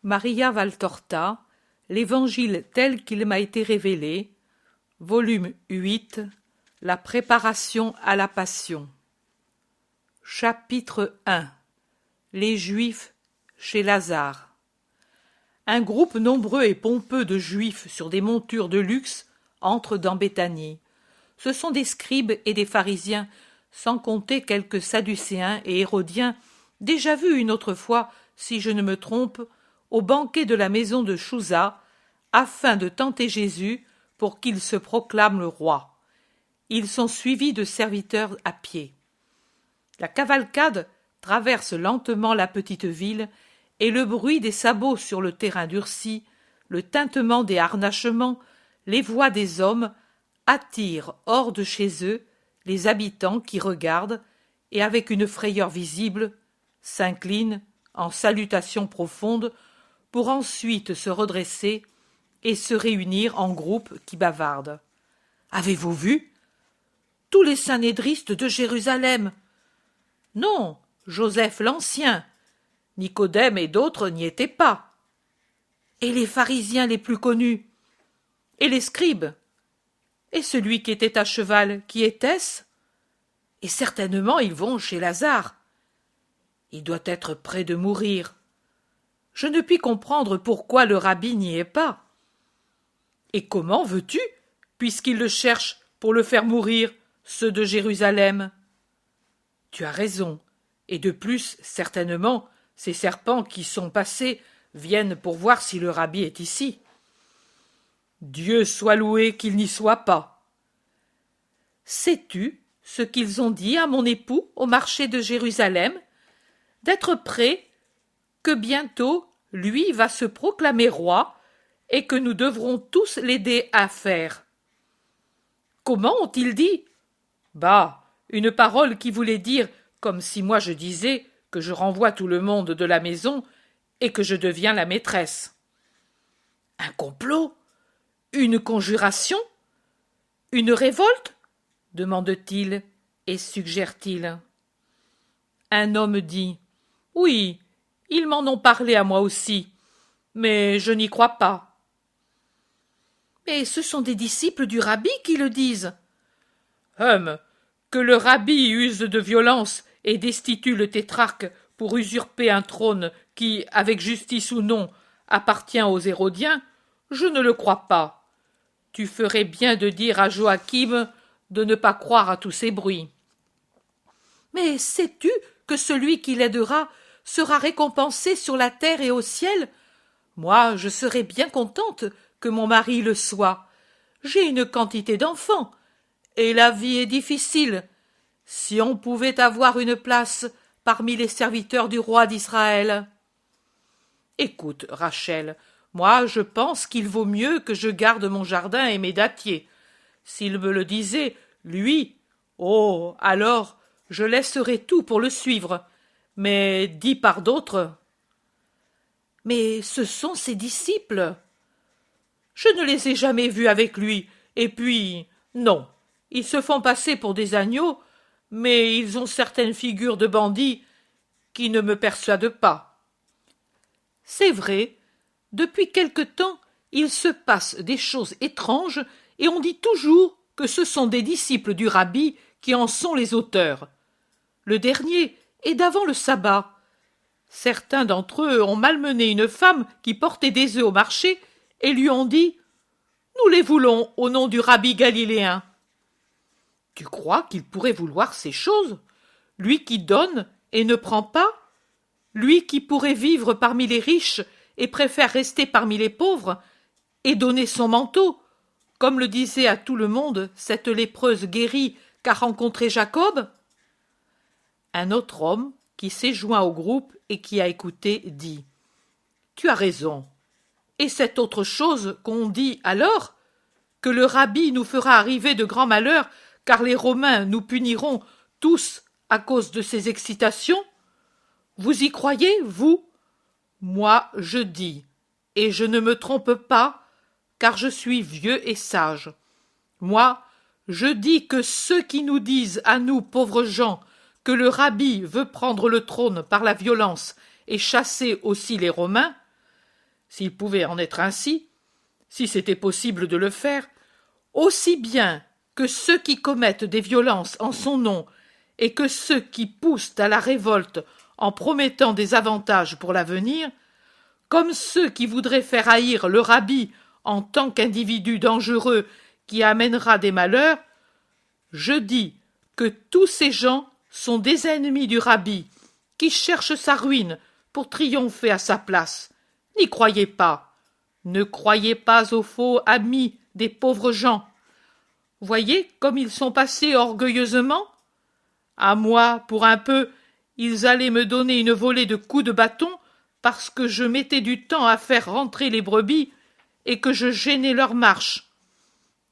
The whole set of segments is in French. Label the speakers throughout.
Speaker 1: Maria Valtorta, l'Évangile tel qu'il m'a été révélé, volume 8, la préparation à la Passion. Chapitre 1. Les Juifs chez Lazare. Un groupe nombreux et pompeux de Juifs sur des montures de luxe entre dans Béthanie. Ce sont des scribes et des pharisiens, sans compter quelques sadducéens et hérodiens, déjà vus une autre fois, si je ne me trompe, au banquet de la maison de Chouza, afin de tenter Jésus pour qu'il se proclame le roi. Ils sont suivis de serviteurs à pied. La cavalcade traverse lentement la petite ville, et le bruit des sabots sur le terrain durci, le tintement des harnachements, les voix des hommes attirent hors de chez eux les habitants qui regardent et, avec une frayeur visible, s'inclinent en salutation profonde pour ensuite se redresser et se réunir en groupes qui bavardent. « Avez-vous vu ? Tous les sanédristes de Jérusalem !»« Non, Joseph l'Ancien. Nicodème et d'autres n'y étaient pas. »« Et les pharisiens les plus connus ? Et les scribes ? Et celui qui était à cheval, qui était-ce ? Et certainement ils vont chez Lazare. Il doit être près de mourir. Je ne puis comprendre pourquoi le rabbi n'y est pas. Et comment veux-tu, puisqu'ils le cherchent pour le faire mourir, ceux de Jérusalem ? Tu as raison, et de plus, certainement, ces serpents qui sont passés viennent pour voir si le rabbi est ici. Dieu soit loué qu'il n'y soit pas. Sais-tu ce qu'ils ont dit à mon époux au marché de Jérusalem ? D'être prêt, que bientôt lui va se proclamer roi et que nous devrons tous l'aider à faire. Comment ont-ils dit ? Bah, une parole qui voulait dire, comme si moi je disais, que je renvoie tout le monde de la maison et que je deviens la maîtresse. Un complot ? Une conjuration ? Une révolte ? Demande-t-il et suggère-t-il. Un homme dit : Oui, ils m'en ont parlé à moi aussi, mais je n'y crois pas. Mais ce sont des disciples du rabbi qui le disent. Que le rabbi use de violence et destitue le tétrarque pour usurper un trône qui, avec justice ou non, appartient aux Hérodiens, je ne le crois pas. Tu ferais bien de dire à Joachim de ne pas croire à tous ces bruits. Mais sais-tu que celui qui l'aidera sera récompensé sur la terre et au ciel ? Moi, je serais bien contente que mon mari le soit. J'ai une quantité d'enfants, et la vie est difficile. Si on pouvait avoir une place parmi les serviteurs du roi d'Israël. Écoute, Rachel, moi je pense qu'il vaut mieux que je garde mon jardin et mes dattiers. S'il me le disait, lui, oh, alors je laisserais tout pour le suivre, mais dit par d'autres. Mais ce sont ses disciples. Je ne les ai jamais vus avec lui, et puis, non, ils se font passer pour des agneaux, mais ils ont certaines figures de bandits qui ne me persuadent pas. C'est vrai, depuis quelque temps, il se passe des choses étranges, et on dit toujours que ce sont des disciples du rabbi qui en sont les auteurs. Le dernier est d'avant le sabbat. Certains d'entre eux ont malmené une femme qui portait des œufs au marché et lui ont dit « Nous les voulons au nom du rabbi galiléen ». Tu crois qu'il pourrait vouloir ces choses ? Lui qui donne et ne prend pas ? Lui qui pourrait vivre parmi les riches et préfère rester parmi les pauvres et donner son manteau, comme le disait à tout le monde cette lépreuse guérie qu'a rencontrée Jacob ? Un autre homme, qui s'est joint au groupe et qui a écouté, dit « Tu as raison. Et cette autre chose qu'on dit alors ? Que le rabbi nous fera arriver de grands malheurs, car les Romains nous puniront tous à cause de ces excitations ? Vous y croyez, vous ? Moi, je dis, et je ne me trompe pas, car je suis vieux et sage. Moi, je dis que ceux qui nous disent à nous, pauvres gens, que le rabbi veut prendre le trône par la violence et chasser aussi les Romains, s'il pouvait en être ainsi, si c'était possible de le faire, aussi bien que ceux qui commettent des violences en son nom et que ceux qui poussent à la révolte en promettant des avantages pour l'avenir, comme ceux qui voudraient faire haïr le rabbi en tant qu'individu dangereux qui amènera des malheurs, je dis que tous ces gens sont des ennemis du rabbi, qui cherchent sa ruine pour triompher à sa place. N'y croyez pas. Ne croyez pas aux faux amis des pauvres gens. Voyez comme ils sont passés orgueilleusement. À moi, pour un peu, ils allaient me donner une volée de coups de bâton parce que je mettais du temps à faire rentrer les brebis et que je gênais leur marche.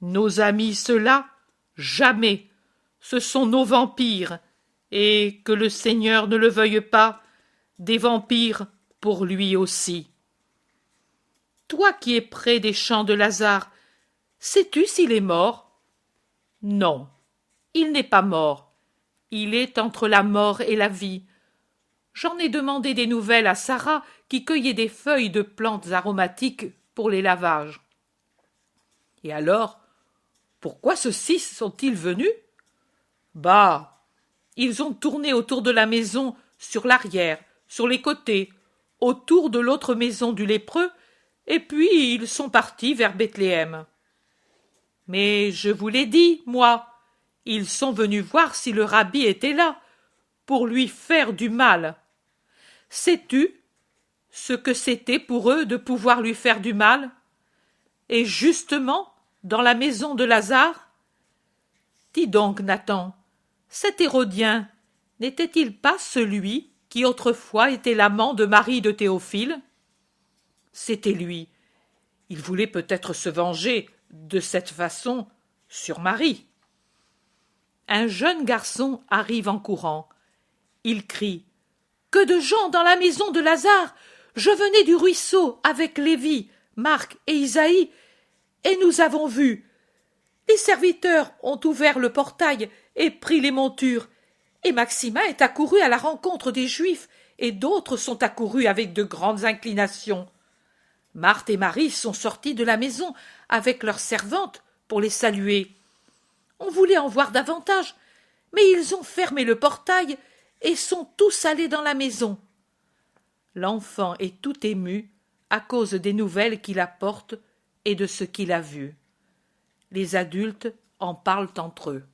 Speaker 1: Nos amis, ceux-là, jamais. Ce sont nos vampires, et, que le Seigneur ne le veuille pas, des vampires pour lui aussi. Toi qui es près des champs de Lazare, sais-tu s'il est mort? Non, il n'est pas mort. Il est entre la mort et la vie. J'en ai demandé des nouvelles à Sarah qui cueillait des feuilles de plantes aromatiques pour les lavages. Et alors, pourquoi ceux-ci sont-ils venus? Bah, ils ont tourné autour de la maison, sur l'arrière, sur les côtés, autour de l'autre maison du lépreux, et puis ils sont partis vers Bethléem. Mais je vous l'ai dit, moi, ils sont venus voir si le rabbi était là, pour lui faire du mal. Sais-tu ce que c'était pour eux de pouvoir lui faire du mal? Et justement, dans la maison de Lazare? Dis donc, Nathan, cet Hérodien n'était-il pas celui qui autrefois était l'amant de Marie de Théophile? C'était lui. Il voulait peut-être se venger de cette façon sur Marie. Un jeune garçon arrive en courant. Il crie « Que de gens dans la maison de Lazare! Je venais du ruisseau avec Lévi, Marc et Isaïe, et nous avons vu. Les serviteurs ont ouvert le portail et pris les montures, et Maxima est accourue à la rencontre des Juifs, et d'autres sont accourus avec de grandes inclinations. Marthe et Marie sont sorties de la maison avec leurs servantes pour les saluer. On voulait en voir davantage, mais ils ont fermé le portail et sont tous allés dans la maison. L'enfant est tout ému à cause des nouvelles qu'il apporte et de ce qu'il a vu. Les adultes en parlent entre eux.